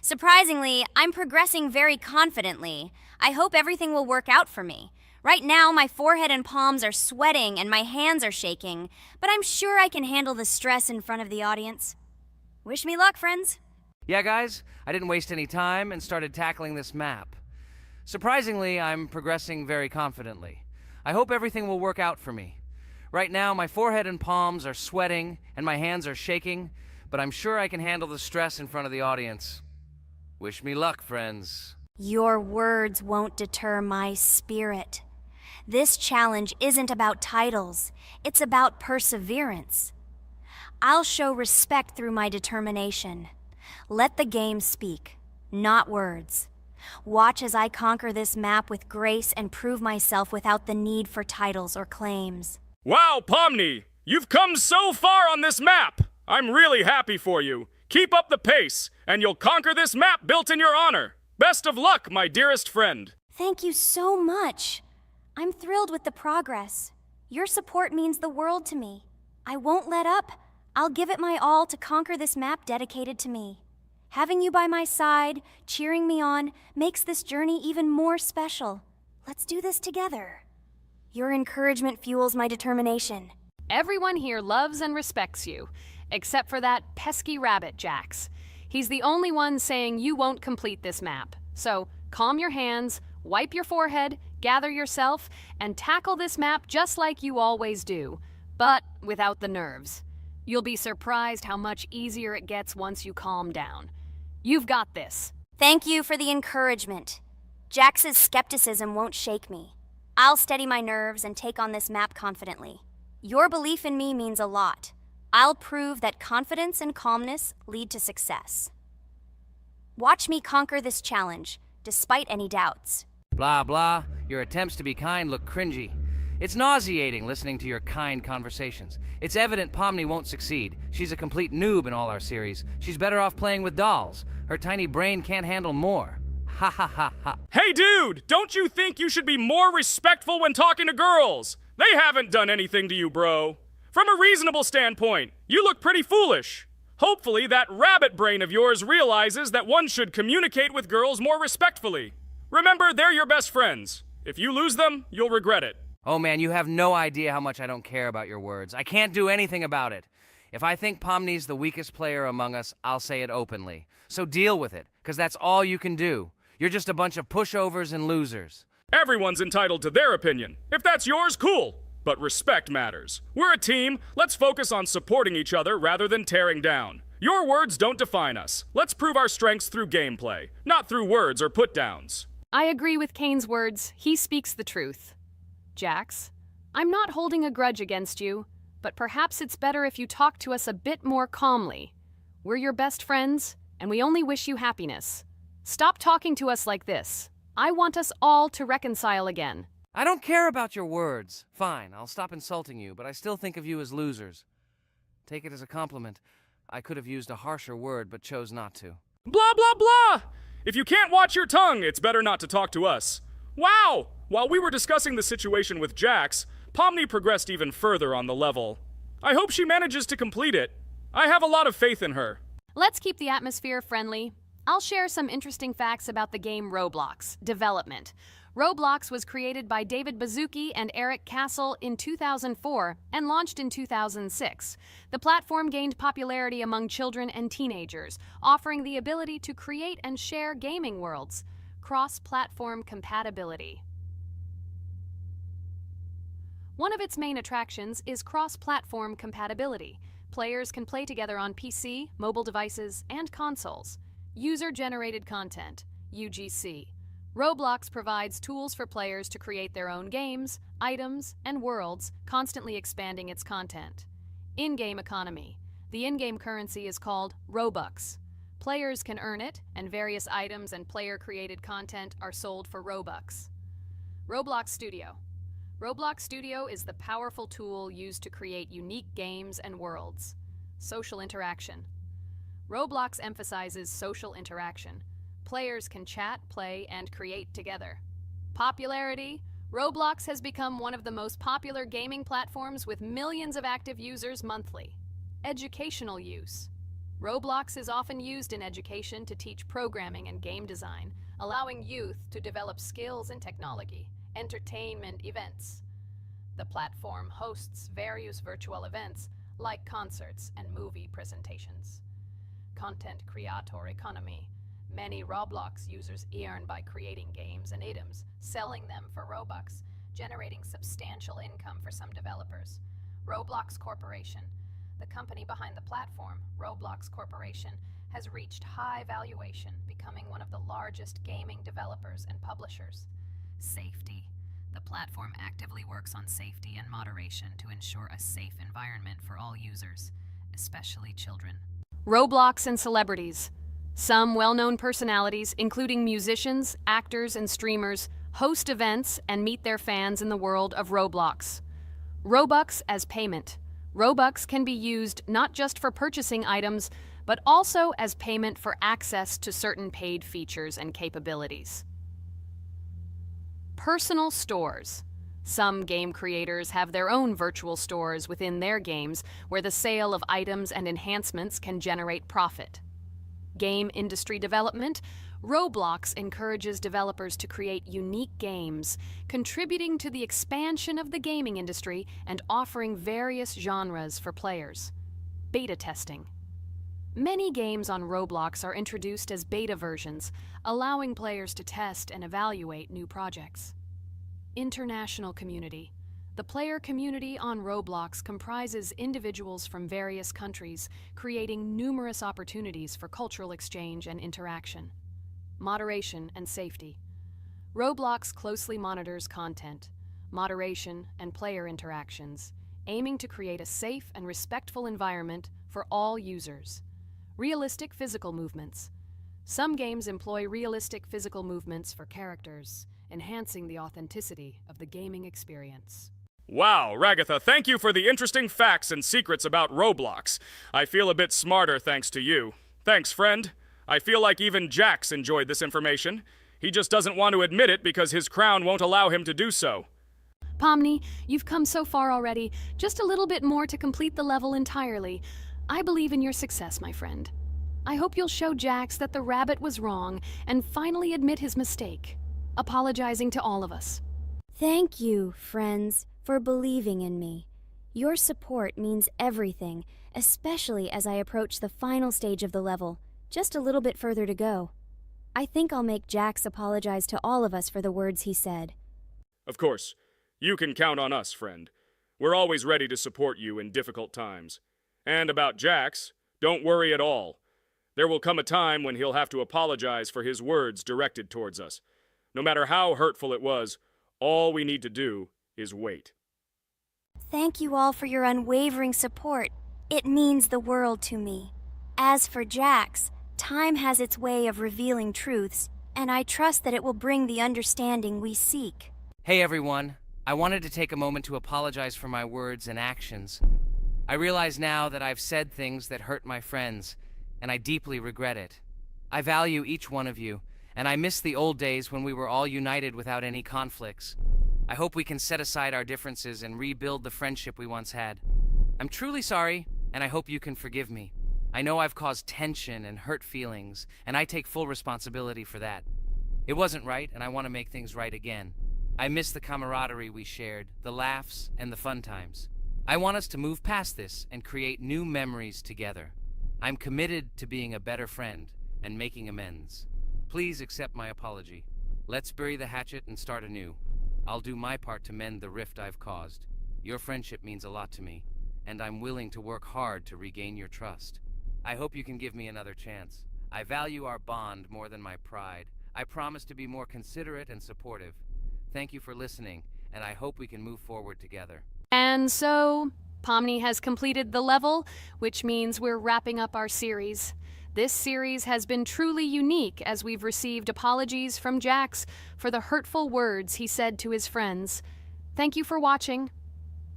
Surprisingly, I'm progressing very confidently. I hope everything will work out for me. Right now, my forehead and palms are sweating and my hands are shaking, but I'm sure I can handle the stress in front of the audience. Wish me luck, friends. Yeah, guys, I didn't waste any time and started tackling this map. Surprisingly, I'm progressing very confidently. I hope everything will work out for me. Right now, my forehead and palms are sweating and my hands are shaking, but I'm sure I can handle the stress in front of the audience. Wish me luck, friends. Your words won't deter my spirit. This challenge isn't about titles, it's about perseverance. I'll show respect through my determination. Let the game speak, not words. Watch as I conquer this map with grace and prove myself without the need for titles or claims. Wow, Pomni! You've come so far on this map! I'm really happy for you. Keep up the pace, and you'll conquer this map built in your honor. Best of luck, my dearest friend. Thank you so much. I'm thrilled with the progress. Your support means the world to me. I won't let up. I'll give it my all to conquer this map dedicated to me. Having you by my side, cheering me on, makes this journey even more special. Let's do this together. Your encouragement fuels my determination. Everyone here loves and respects you, except for that pesky rabbit, Jax. He's the only one saying you won't complete this map. So, calm your hands, wipe your forehead, gather yourself, and tackle this map just like you always do, but without the nerves. You'll be surprised how much easier it gets once you calm down. You've got this. Thank you for the encouragement. Jax's skepticism won't shake me. I'll steady my nerves and take on this map confidently. Your belief in me means a lot. I'll prove that confidence and calmness lead to success. Watch me conquer this challenge, despite any doubts. Blah, blah. Your attempts to be kind look cringy. It's nauseating listening to your kind conversations. It's evident Pomni won't succeed. She's a complete noob in all our series. She's better off playing with dolls. Her tiny brain can't handle more. Ha ha ha ha. Hey dude, don't you think you should be more respectful when talking to girls? They haven't done anything to you, bro. From a reasonable standpoint, you look pretty foolish. Hopefully that rabbit brain of yours realizes that one should communicate with girls more respectfully. Remember, they're your best friends. If you lose them, you'll regret it. Oh man, you have no idea how much I don't care about your words. I can't do anything about it. If I think Pomni's the weakest player among us, I'll say it openly. So deal with it, because that's all you can do. You're just a bunch of pushovers and losers. Everyone's entitled to their opinion. If that's yours, cool. But respect matters. We're a team. Let's focus on supporting each other rather than tearing down. Your words don't define us. Let's prove our strengths through gameplay, not through words or put-downs. I agree with Kane's words. He speaks the truth. Jax, I'm not holding a grudge against you, but perhaps it's better if you talk to us a bit more calmly. We're your best friends, and we only wish you happiness. Stop talking to us like this. I want us all to reconcile again. I don't care about your words. Fine, I'll stop insulting you, but I still think of you as losers. Take it as a compliment. I could have used a harsher word, but chose not to. Blah, blah, blah! If you can't watch your tongue, it's better not to talk to us. Wow! While we were discussing the situation with Jax, Pomni progressed even further on the level. I hope she manages to complete it. I have a lot of faith in her. Let's keep the atmosphere friendly. I'll share some interesting facts about the game Roblox. Development. Roblox was created by David Baszucki and Eric Castle in 2004 and launched in 2006. The platform gained popularity among children and teenagers, offering the ability to create and share gaming worlds. Cross-platform compatibility. One of its main attractions is cross-platform compatibility. Players can play together on PC, mobile devices, and consoles. User-generated content, UGC. Roblox provides tools for players to create their own games, items, and worlds, constantly expanding its content. In-game economy. The in-game currency is called Robux. Players can earn it, and various items and player-created content are sold for Robux. Roblox Studio. Roblox Studio is the powerful tool used to create unique games and worlds. Social interaction. Roblox emphasizes social interaction. Players can chat, play, and create together. Popularity. Roblox has become one of the most popular gaming platforms with millions of active users monthly. Educational use. Roblox is often used in education to teach programming and game design, allowing youth to develop skills in technology. Entertainment events. The platform hosts various virtual events like concerts and movie presentations. Content creator economy. Many Roblox users earn by creating games and items, selling them for Robux, generating substantial income for some developers. Roblox Corporation. The company behind the platform, Roblox Corporation, has reached high valuation, becoming one of the largest gaming developers and publishers. Safety. The platform actively works on safety and moderation to ensure a safe environment for all users, especially children. Roblox and celebrities. Some well-known personalities, including musicians, actors, and streamers, host events and meet their fans in the world of Roblox. Robux as payment. Robux can be used not just for purchasing items, but also as payment for access to certain paid features and capabilities. Personal stores. Some game creators have their own virtual stores within their games where the sale of items and enhancements can generate profit. Game industry development. Roblox encourages developers to create unique games, contributing to the expansion of the gaming industry and offering various genres for players. Beta testing. Many games on Roblox are introduced as beta versions, allowing players to test and evaluate new projects. International community. The player community on Roblox comprises individuals from various countries, creating numerous opportunities for cultural exchange and interaction. Moderation and safety. Roblox closely monitors content, moderation, and player interactions, aiming to create a safe and respectful environment for all users. Realistic physical movements. Some games employ realistic physical movements for characters, enhancing the authenticity of the gaming experience. Wow, Ragatha, thank you for the interesting facts and secrets about Roblox. I feel a bit smarter thanks to you. Thanks, friend. I feel like even Jax enjoyed this information. He just doesn't want to admit it because his crown won't allow him to do so. Pomni, you've come so far already. Just a little bit more to complete the level entirely. I believe in your success, my friend. I hope you'll show Jax that the rabbit was wrong and finally admit his mistake, apologizing to all of us. Thank you, friends, for believing in me. Your support means everything, especially as I approach the final stage of the level, just a little bit further to go. I think I'll make Jax apologize to all of us for the words he said. Of course. You can count on us, friend. We're always ready to support you in difficult times. And about Jax, don't worry at all. There will come a time when he'll have to apologize for his words directed towards us. No matter how hurtful it was, all we need to do is wait. Thank you all for your unwavering support. It means the world to me. As for Jax, time has its way of revealing truths, and I trust that it will bring the understanding we seek. Hey everyone, I wanted to take a moment to apologize for my words and actions. I realize now that I've said things that hurt my friends, and I deeply regret it. I value each one of you, and I miss the old days when we were all united without any conflicts. I hope we can set aside our differences and rebuild the friendship we once had. I'm truly sorry, and I hope you can forgive me. I know I've caused tension and hurt feelings, and I take full responsibility for that. It wasn't right, and I want to make things right again. I miss the camaraderie we shared, the laughs, and the fun times. I want us to move past this and create new memories together. I'm committed to being a better friend and making amends. Please accept my apology. Let's bury the hatchet and start anew. I'll do my part to mend the rift I've caused. Your friendship means a lot to me, and I'm willing to work hard to regain your trust. I hope you can give me another chance. I value our bond more than my pride. I promise to be more considerate and supportive. Thank you for listening, and I hope we can move forward together. And so, Pomni has completed the level, which means we're wrapping up our series. This series has been truly unique as we've received apologies from Jax for the hurtful words he said to his friends. Thank you for watching.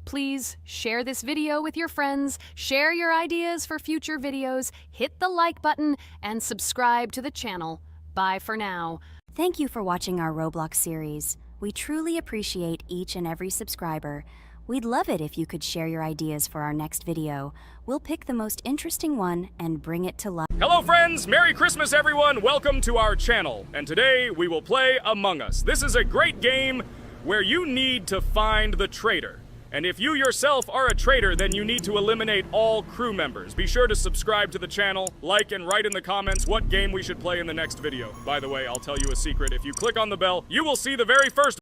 Please share this video with your friends, share your ideas for future videos, hit the like button, and subscribe to the channel. Bye for now. Thank you for watching our Roblox series. We truly appreciate each and every subscriber. We'd love it if you could share your ideas for our next video. We'll pick the most interesting one and bring it to life. Hello friends, Merry Christmas everyone, welcome to our channel, and today we will play Among Us. This is a great game where you need to find the traitor. And if you yourself are a traitor, then you need to eliminate all crew members. Be sure to subscribe to the channel, like and write in the comments what game we should play in the next video. By the way, I'll tell you a secret. If you click on the bell, you will see the very first